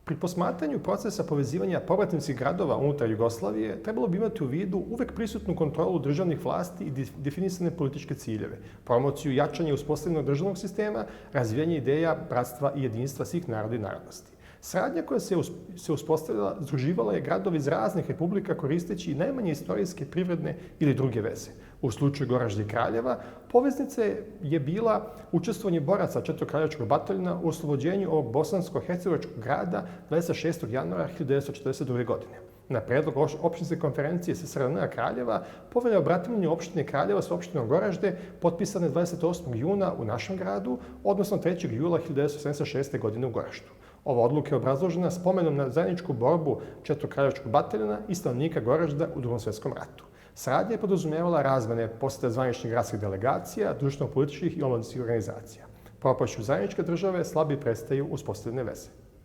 Pri posmatranju procesa povezivanja povratničkih gradova unutar Jugoslavije trebalo bi imati u vidu uvek prisutnu kontrolu državnih vlasti i definisane političke ciljeve, promociju jačanja uspostavljenog državnog sistema, razvijanje ideja, bratstva i jedinstva svih naroda i narodnosti. Saradnja koja se uspostavila združivala je gradove iz raznih republika koristeći najmanje istorijske, privredne ili druge veze. U slučaju Goražda i Kraljeva, poveznica je bila učestvovanje boraca Četvrtokraljevačkog bataljona u oslobođenju ovog bosansko-hercegovačkog grada 26. januara 1942. godine. Na predlog opštinske konferencije SSRN Kraljeva, povelja o bratimljenju opštine Kraljeva s opštinom Goražde potpisane 28. juna u našem gradu, odnosno 3. jula 1976. godine u Goraždu. Ova odluka je obrazložena spomenom na zajedničku borbu Četvrtokraljevačkog bataljona i stanovnika Goražda u Drugom svetskom ratu. Saradnja je podrazumevala razmene posete zvaničnih gradskih delegacija, društveno-političkih i omladinskih organizacija. Propašću zajedničke države slabi prestaju uspostavljene veze.